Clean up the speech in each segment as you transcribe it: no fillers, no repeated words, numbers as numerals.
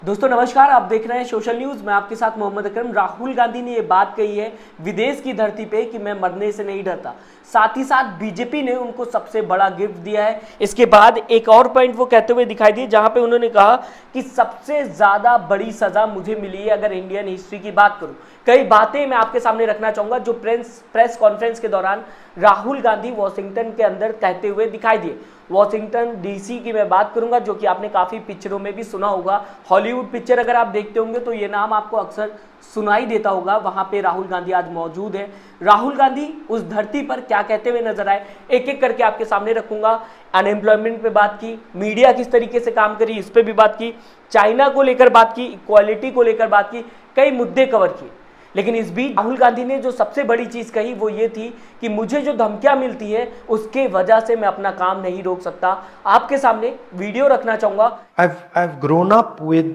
दोस्तों नमस्कार, आप देख रहे हैं सोशल न्यूज। मैं आपके साथ मोहम्मद अकरम। राहुल गांधी ने ये बात कही है विदेश की धरती पे कि मैं मरने से नहीं डरता। साथ ही साथ बीजेपी ने उनको सबसे बड़ा गिफ्ट दिया है। इसके बाद एक और पॉइंट वो कहते हुए दिखाई दिए जहां पे उन्होंने कहा कि सबसे ज्यादा बड़ी सजा मुझे मिली है अगर इंडियन हिस्ट्री की बात करूं। कई बातें मैं आपके सामने रखना चाहूंगा जो प्रेस कॉन्फ्रेंस के दौरान राहुल गांधी वॉशिंगटन के अंदर कहते हुए दिखाई दिए। वॉशिंगटन डीसी की मैं बात करूंगा, जो कि आपने काफी पिक्चरों में भी सुना होगा। हॉलीवुड पिक्चर अगर आप देखते होंगे तो ये नाम आपको अक्सर सुनाई देता होगा। वहां पे राहुल गांधी आज मौजूद है। राहुल गांधी उस धरती पर क्या कहते हुए नजर आए, एक एक करके आपके सामने रखूंगा। अनएम्प्लॉयमेंट पे बात की, मीडिया किस तरीके से काम करी इस पे भी बात की, चाइना को लेकर बात की, इक्वालिटी को लेकर बात की, कई मुद्दे कवर किए। लेकिन इस बीच राहुल गांधी ने जो सबसे बड़ी चीज कही वो ये थी कि मुझे जो धमकियां मिलती है उसके वजह से मैं अपना काम नहीं रोक सकता। आपके सामने वीडियो रखना चाहूंगा। I've grown up with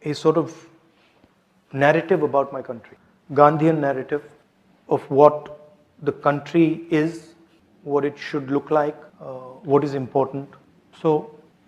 a sort of narrative about my country, Gandhian narrative of what the country is, what it should look like, what is important. So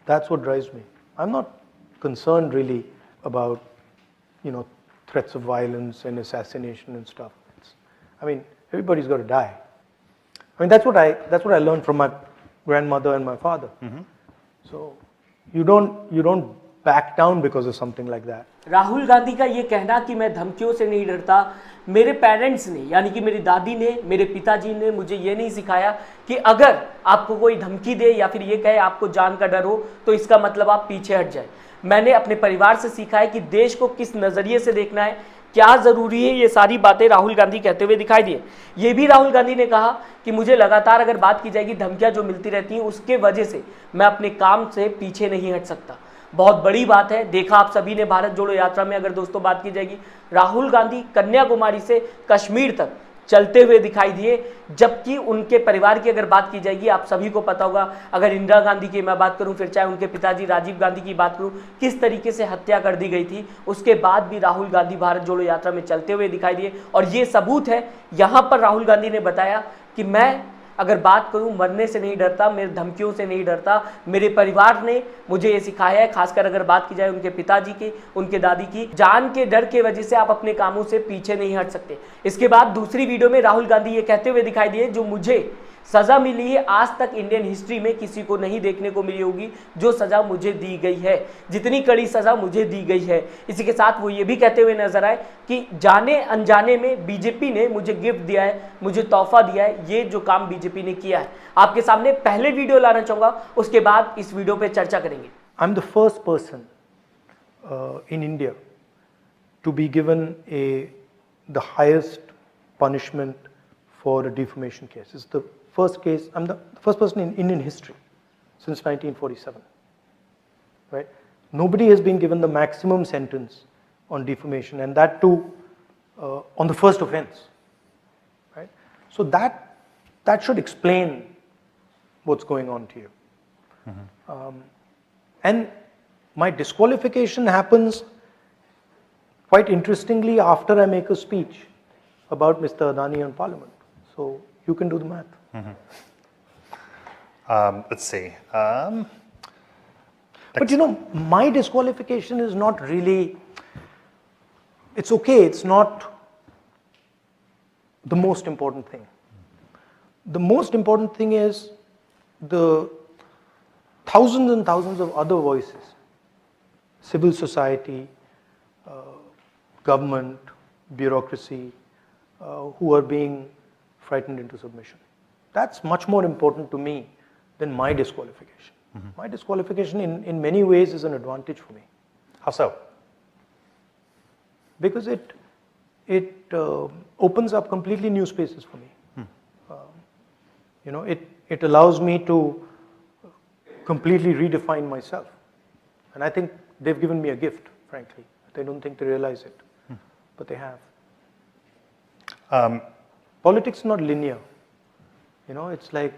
that's what drives me. I'm not concerned really about, threats of violence and assassination and stuff. Everybody's got to die. That's what I learned from my grandmother and my father. So you don't back down because of something like that. Rahul Gandhi का ये कहना कि मैं धमकियों से नहीं डरता, मेरे parents ने यानी कि मेरी दादी ने, मेरे पिताजी ने मुझे ये नहीं सिखाया कि अगर आपको कोई धमकी दे या फिर ये कहे आपको जान का डर हो तो इसका मतलब आप पीछे हट जाए। मैंने अपने परिवार से सीखा है कि देश को किस नजरिए से देखना है, क्या जरूरी है, ये सारी बातें राहुल गांधी कहते हुए दिखाई दिए। ये भी राहुल गांधी ने कहा कि मुझे लगातार अगर बात की जाएगी धमकियां जो मिलती रहती हैं उसके वजह से मैं अपने काम से पीछे नहीं हट सकता। बहुत बड़ी बात है। देखा आप सभी ने भारत जोड़ो यात्रा में अगर दोस्तों बात की जाएगी, राहुल गांधी कन्याकुमारी से कश्मीर तक चलते हुए दिखाई दिए। जबकि उनके परिवार की अगर बात की जाएगी, आप सभी को पता होगा, अगर इंदिरा गांधी की मैं बात करूं, फिर चाहे उनके पिताजी राजीव गांधी की बात करूं, किस तरीके से हत्या कर दी गई थी, उसके बाद भी राहुल गांधी भारत जोड़ो यात्रा में चलते हुए दिखाई दिए। और ये सबूत है। यहां पर राहुल गांधी ने बताया कि मैं अगर बात करूं मरने से नहीं डरता, मेरे धमकियों से नहीं डरता। मेरे परिवार ने मुझे ये सिखाया है, खासकर अगर बात की जाए उनके पिताजी की, उनके दादी की, जान के डर के वजह से आप अपने कामों से पीछे नहीं हट सकते। इसके बाद दूसरी वीडियो में राहुल गांधी ये कहते हुए दिखाई दिए, जो मुझे सजा मिली है आज तक इंडियन हिस्ट्री में किसी को नहीं देखने को मिली होगी जो सजा मुझे दी गई है, जितनी कड़ी सजा मुझे दी गई है। इसी के साथ वो ये भी कहते हुए नजर आए कि जाने अनजाने में बीजेपी ने मुझे गिफ्ट दिया है, मुझे तोहफा दिया है, ये जो काम बीजेपी ने किया है। आपके सामने पहले वीडियो लाना चाहूंगा, उसके बाद इस वीडियो पे चर्चा करेंगे। I'm the first person in India to be given the highest punishment for a defamation case. It's the first case. I'm the first person in Indian history since 1947. Right? Nobody has been given the maximum sentence on defamation, and that too on the first offense. Right? So that should explain what's going on to you. And my disqualification happens quite interestingly after I make a speech about Mr. Adani in Parliament. So you can do the math. Let's see. But my disqualification is not really, it's okay, it's not the most important thing. The most important thing is the thousands and thousands of other voices, civil society, government, bureaucracy, who are being frightened into submission. That's much more important to me than my disqualification. My disqualification in many ways is an advantage for me. How so? Because it opens up completely new spaces for me. It allows me to completely redefine myself. And I think they've given me a gift, frankly. They don't think they realize it, but they have. Politics is not linear. It's like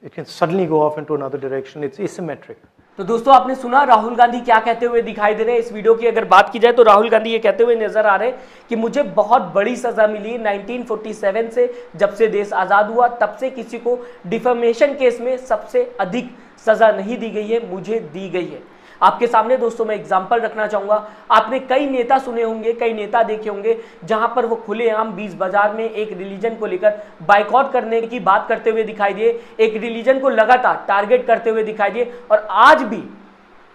it can suddenly go off into another direction. It's asymmetric. तो दोस्तों आपने सुना राहुल गांधी क्या कहते हुए दिखाई दे रहे हैं। इस वीडियो की अगर बात की जाए तो राहुल गांधी ये कहते हुए नजर आ रहे हैं कि मुझे बहुत बड़ी सजा मिली 1947 से, जब से देश आजाद हुआ तब से किसी को डिफेमेशन केस में सबसे अधिक सजा नहीं दी गई है, मुझे दी गई है। आपके सामने दोस्तों मैं एग्जांपल रखना चाहूंगा। आपने कई नेता सुने होंगे, कई नेता देखे होंगे जहां पर वो खुलेआम बीच बाजार में एक रिलीजन को लेकर बाइकआउट करने की बात करते हुए दिखाई दिए, एक रिलीजन को लगातार टारगेट करते हुए दिखाई दिए, और आज भी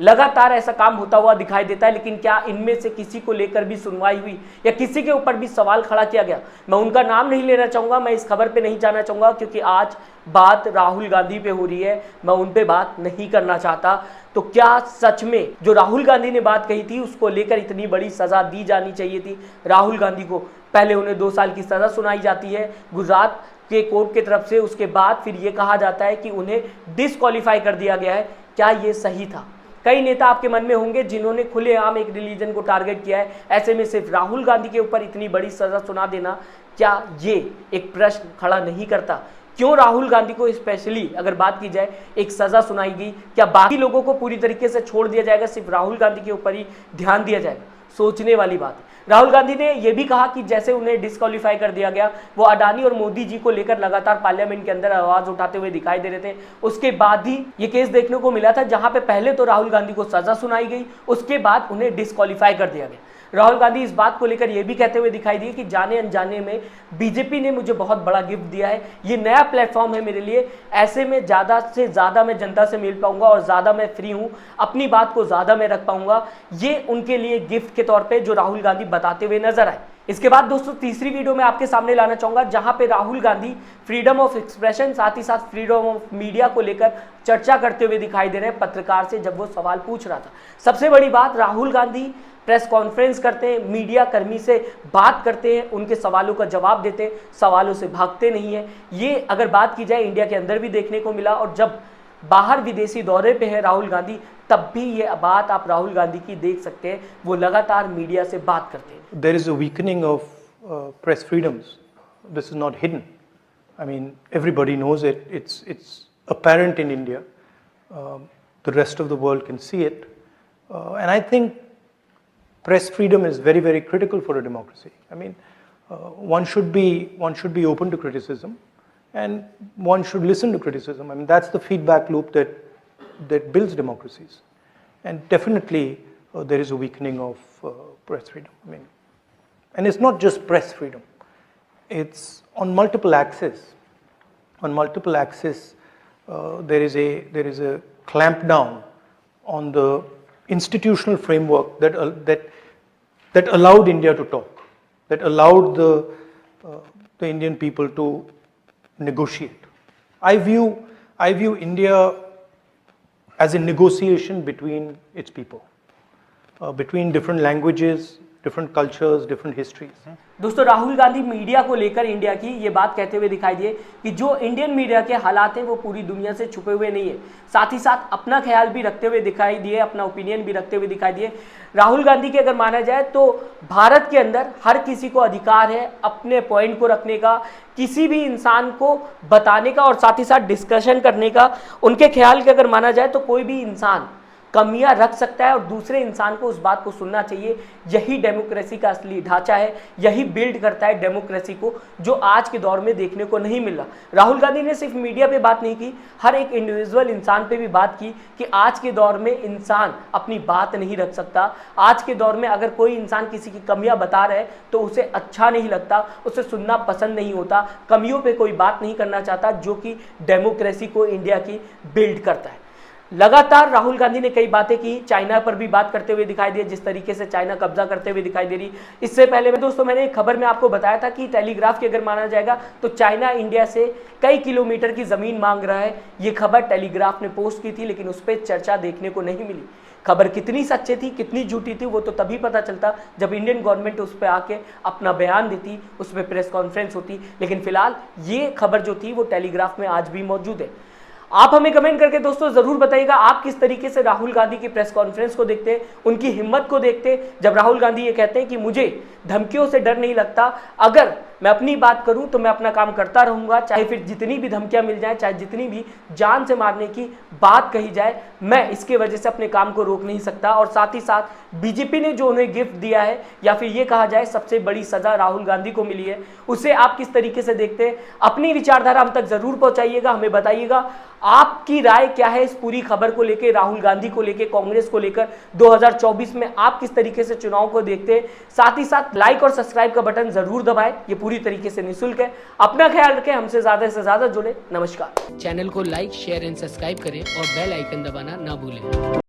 लगातार ऐसा काम होता हुआ दिखाई देता है। लेकिन क्या इनमें से किसी को लेकर भी सुनवाई हुई या किसी के ऊपर भी सवाल खड़ा किया गया? मैं उनका नाम नहीं लेना चाहूंगा, मैं इस खबर पे नहीं जाना चाहूंगा, क्योंकि आज बात राहुल गांधी पे हो रही है, मैं उन पे बात नहीं करना चाहता। तो क्या सच में जो राहुल गांधी ने बात कही थी उसको लेकर इतनी बड़ी सजा दी जानी चाहिए थी राहुल गांधी को? पहले उन्हें 2 साल की सजा सुनाई जाती है गुजरात के कोर्ट की तरफ से, उसके बाद फिर ये कहा जाता है कि उन्हें डिस्क्वालीफाई कर दिया गया है। क्या ये सही था? कई नेता आपके मन में होंगे जिन्होंने खुलेआम एक रिलीजन को टारगेट किया है, ऐसे में सिर्फ राहुल गांधी के ऊपर इतनी बड़ी सजा सुना देना, क्या ये एक प्रश्न खड़ा नहीं करता? क्यों राहुल गांधी को स्पेशली अगर बात की जाए एक सजा सुनाई गई? क्या बाकी लोगों को पूरी तरीके से छोड़ दिया जाएगा, सिर्फ राहुल गांधी के ऊपर ही ध्यान दिया जाएगा? सोचने वाली बात है। राहुल गांधी ने यह भी कहा कि जैसे उन्हें डिस्क्वालीफाई कर दिया गया, वो अडानी और मोदी जी को लेकर लगातार पार्लियामेंट के अंदर आवाज उठाते हुए दिखाई दे रहे थे। उसके बाद ही ये केस देखने को मिला था जहां पे पहले तो राहुल गांधी को सजा सुनाई गई, उसके बाद उन्हें डिस्क्वालीफाई कर दिया गया। राहुल गांधी इस बात को लेकर यह भी कहते हुए दिखाई दिए कि जाने अनजाने में बीजेपी ने मुझे बहुत बड़ा गिफ्ट दिया है, ये नया प्लेटफॉर्म है मेरे लिए, ऐसे में ज़्यादा से ज़्यादा मैं जनता से मिल पाऊंगा और ज़्यादा मैं फ्री हूँ, अपनी बात को ज़्यादा मैं रख पाऊंगा। ये उनके लिए गिफ्ट के तौर पे जो राहुल गांधी बताते हुए नजर आए। इसके बाद दोस्तों तीसरी वीडियो में आपके सामने लाना चाहूंगा जहां पे Rahul Gandhi freedom of expression साथ ही साथ फ्रीडम ऑफ मीडिया को लेकर चर्चा करते हुए दिखाई दे रहे हैं पत्रकार से, जब वो सवाल पूछ रहा था। सबसे बड़ी बात, राहुल गांधी प्रेस कॉन्फ्रेंस करते हैं, मीडिया कर्मी से बात करते हैं, उनके सवालों का जवाब देते हैं, सवालों से भागते नहीं है। ये अगर बात की जाए इंडिया के अंदर भी देखने को मिला, और जब बाहर विदेशी दौरे पे है राहुल गांधी तब भी ये बात आप राहुल गांधी की देख सकते हैं, वो लगातार मीडिया से बात करते हैं। There is a weakening of press freedoms. This is not hidden. I mean, everybody knows it. It's apparent in India. The rest of the world can see it. And I think press freedom is very, very critical for a democracy. I mean, one should be open to criticism, and one should listen to criticism. I mean, that's the feedback loop that builds democracies. And definitely, there is a weakening of press freedom. I mean, and it's not just press freedom. It's on multiple axes. On multiple axes, there is a clampdown on the institutional framework that allowed India to talk, that allowed the Indian people to negotiate. I view India as a negotiation between its people, between different languages, different cultures, different histories. दोस्तों Rahul Gandhi media को लेकर India की ये बात कहते हुए दिखाई दिए कि जो इंडियन मीडिया के हालात हैं वो पूरी दुनिया से छुपे हुए नहीं है, साथ ही साथ अपना ख्याल भी रखते हुए दिखाई दिए, अपना ओपिनियन भी रखते हुए दिखाई दिए। राहुल गांधी के अगर माना जाए तो भारत के अंदर हर किसी को अधिकार है अपने पॉइंट को रखने का, किसी भी इंसान को बताने का और साथ ही साथ डिस्कशन करने का। उनके ख्याल के अगर माना जाए तो कोई भी इंसान कमियां रख सकता है और दूसरे इंसान को उस बात को सुनना चाहिए। यही डेमोक्रेसी का असली ढांचा है, यही बिल्ड करता है डेमोक्रेसी को, जो आज के दौर में देखने को नहीं मिल रहा। राहुल गांधी ने सिर्फ मीडिया पे बात नहीं की, हर एक इंडिविजुअल इंसान पे भी बात की कि आज के दौर में इंसान अपनी बात नहीं रख सकता। आज के दौर में अगर कोई इंसान किसी की कमियां बता रहा है तो उसे अच्छा नहीं लगता, उसे सुनना पसंद नहीं होता, कमियों पे कोई बात नहीं करना चाहता, जो कि डेमोक्रेसी को इंडिया की बिल्ड करता है। लगातार राहुल गांधी ने कई बातें की, चाइना पर भी बात करते हुए दिखाई दिए, जिस तरीके से चाइना कब्जा करते हुए दिखाई दे रही। इससे पहले में दोस्तों मैंने एक खबर में आपको बताया था कि टेलीग्राफ की अगर माना जाएगा तो चाइना इंडिया से कई किलोमीटर की जमीन मांग रहा है। ये खबर टेलीग्राफ ने पोस्ट की थी, लेकिन उस पर चर्चा देखने को नहीं मिली। खबर कितनी सच्ची थी कितनी झूठी थी वो तो तभी पता चलता जब इंडियन गवर्नमेंट उस पर आके अपना बयान देती, उस पर प्रेस कॉन्फ्रेंस होती। लेकिन फिलहाल ये खबर जो थी वो टेलीग्राफ में आज भी मौजूद है। आप हमें कमेंट करके दोस्तों जरूर बताइएगा आप किस तरीके से राहुल गांधी की प्रेस कॉन्फ्रेंस को देखते हैं, उनकी हिम्मत को देखते हैं, जब राहुल गांधी ये कहते हैं कि मुझे धमकियों से डर नहीं लगता, अगर मैं अपनी बात करूं तो मैं अपना काम करता रहूंगा, चाहे फिर जितनी भी धमकियां मिल जाए, चाहे जितनी भी जान से मारने की बात कही जाए, मैं इसके वजह से अपने काम को रोक नहीं सकता। और साथ ही साथ बीजेपी ने जो उन्हें गिफ्ट दिया है, या फिर ये कहा जाए सबसे बड़ी सजा राहुल गांधी को मिली है, उसे आप किस तरीके से देखते हैं? अपनी विचारधारा हम तक जरूर पहुंचाइएगा, हमें बताइएगा आपकी राय क्या है इस पूरी खबर को लेकर, राहुल गांधी को लेकर, कांग्रेस को लेकर। 2024 में आप किस तरीके से चुनाव को देखते हैं? साथ ही साथ लाइक और सब्सक्राइब का बटन जरूर दबाएं, ये पूरी तरीके से निःशुल्क है। अपना ख्याल रखें, हमसे ज्यादा से ज्यादा जुड़े। नमस्कार। चैनल को लाइक, शेयर एंड सब्सक्राइब करें और बेल आइकन दबाना ना भूलें।